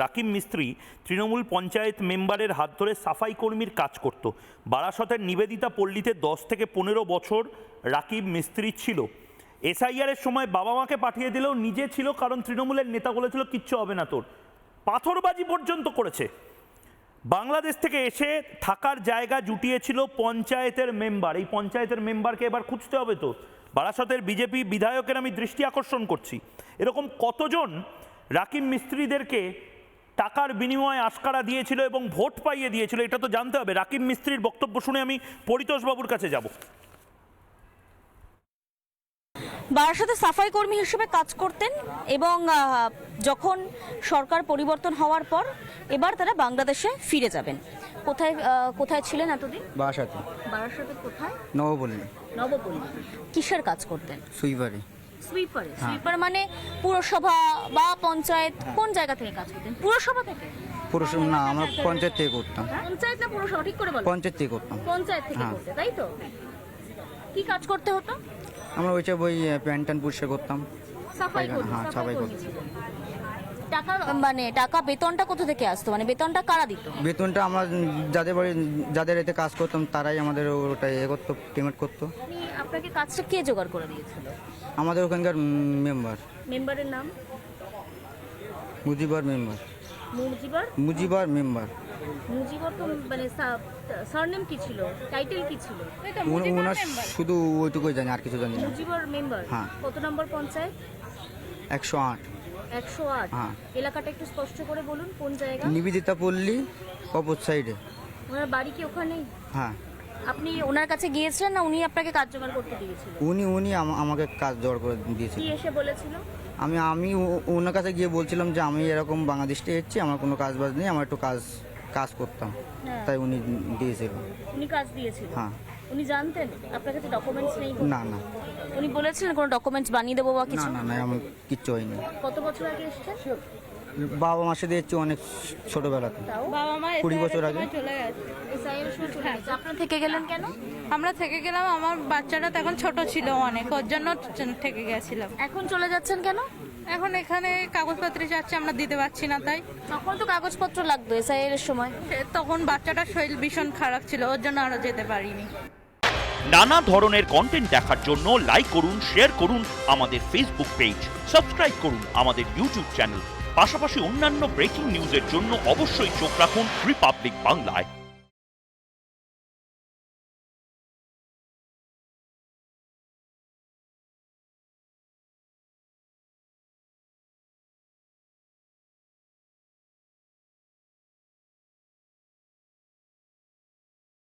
রাকিব মিস্ত্রি তৃণমূল পঞ্চায়েত মেম্বারের হাত ধরে সাফাই কর্মীর কাজ করত। বারাসতের নিবেদিতা পল্লীতে 10 থেকে 15 বছর রাকিব মিস্ত্রি ছিল। এসআইআরের সময় বাবা মাকে পাঠিয়ে দিলেও নিজে ছিল, কারণ তৃণমূলের নেতা বলেছিল কিচ্ছু হবে না তোর। পাথরবাজি পর্যন্ত করেছে। বাংলাদেশ থেকে এসে থাকার জায়গা জুটিয়েছিল পঞ্চায়েতের মেম্বার। এই পঞ্চায়েতের মেম্বারকে এবার খুঁজতে হবে। তো বারাসতের বিজেপি বিধায়কের আমি দৃষ্টি আকর্ষণ করছি, এরকম কতজন রাকিব মিস্ত্রিদেরকে টাকার বিনিময়ে আশকারা দিয়েছিল এবং ভোট পাইয়ে দিয়েছিল, এটা তো জানতে হবে। রাকিব মিস্ত্রির বক্তব্য শুনে আমি পরিতোষ বাবুর কাছে যাব। বারাসতে সাফাই কর্মী হিসেবে কাজ করতেন এবং যখন সরকার পরিবর্তন হওয়ার পর এবার তারা বাংলাদেশে ফিরে যাবেন। কোথায় কোথায় ছিলেন এতদিন? বারাসতে। বারাসতে কোথায়? নবপল্লী। নবপল্লী। কিসের কাজ করতেন? সুইপারে। সুইপারে? সুইপার মানে পুরসভা বা পঞ্চায়েত? কোন জায়গা থেকে কাজ করতেন? পুরসভা থেকে? পুরসভা না, আমরা পঞ্চায়েত থেকে করতাম। পঞ্চায়েত না পুরসভা, ঠিক করে বলো। পঞ্চায়েত থেকে করতাম। পঞ্চায়েত থেকে করতে, তাই তো? কি কাজ করতে হতো? আমরা ওই প্যান্ট ট্যান্ট পরিষ্কার করতাম। সাফাই করতে? হ্যাঁ, সাফাই করতে। টাকা মানে টাকা বেতনটা কোথা থেকে আসতো? মানে বেতনটা কারা দিত? বেতনটা আমরা যাদের এতে কাজ করতাম তারাই আমাদের ওটা করতো, পেমেন্ট করতো। আপনাকে কাজটা কে জোগাড় করে দিয়েছিল? আমাদের ওখানকার মেম্বার। মেম্বারের নাম? মুজিবার মেম্বার। মুজিবার মেম্বার। মুজিবার তো মানে সারনেম কি ছিল, টাইটেল কি ছিল? ওনার শুধু ওইটুকুই জানি, আর কিছু জানি না। মুজিবার মেম্বার। হ্যাঁ। কত নম্বর পঞ্চায়েত? 108। 108। হ্যাঁ। এলাকাটা একটু স্পষ্ট করে বলুন, কোন জায়গা? নিবেদিতা পল্লী, অপর সাইডে। ওনার বাড়ি কি ওখানেই? হ্যাঁ। আপনি ওনার কাছে গিয়েছিলেন না উনি আপনাকে কাজ জোগাড় করতে দিয়েছিলেন? উনি আমাকে কাজ জোগাড় করে দিয়েছিল। কি এসে বলেছিল? আমি ওনার কাছে গিয়ে বলছিলাম যে আমি এরকম বাংলাদেশে এসেছি, আমার কোনো কাজ বাজ নেই, আমার একটু কাজ করতাম। হ্যাঁ। তাই উনি দিয়েছিল। উনি কাজ দিয়েছিল? হ্যাঁ। উনি জানতেন আপনার কাছে ডকুমেন্টস নেই? না না। উনি বলেছিলেন কোনো ডকুমেন্টস বানিয়ে দেবো বা না কিছু? না না, আমার কিচ্ছু হয়নি। কত বছর আগে এসেছেন? বাবা মার সাথে এসেছি অনেক ছোটবেলাতে, বাবা মা 20 বছর আগে। চলে গেছে। এসআইআর সময় চলে গেছে। আপনারা থেকে গেলেন কেন? আমরা থেকে গেলাম, আমার বাচ্চাটা তখন ছোট ছিল অনেক, ওর জন্য থেকে গেছিলাম। এখন চলে যাচ্ছেন কেন? এখন এখানে কাগজপত্র যাচ্ছে, আমরা দিতে পারছি না, তাই তখন তো কাগজপত্র লাগতো এসআইআর এর সময়। তখন বাচ্চাটার শরীর ভীষণ খারাপ ছিল, ওর জন্য আরো যেতে পারিনি। নানা ধরনের কন্টেন্ট দেখার জন্য লাইক করুন, শেয়ার করুন আমাদের ফেসবুক পেজ, সাবস্ক্রাইব করুন আমাদের ইউটিউব চ্যানেল। পাশাপাশি অন্যান্য ব্রেকিং নিউজের জন্য অবশ্যই চোখ রাখুন রিপাবলিক বাংলায়।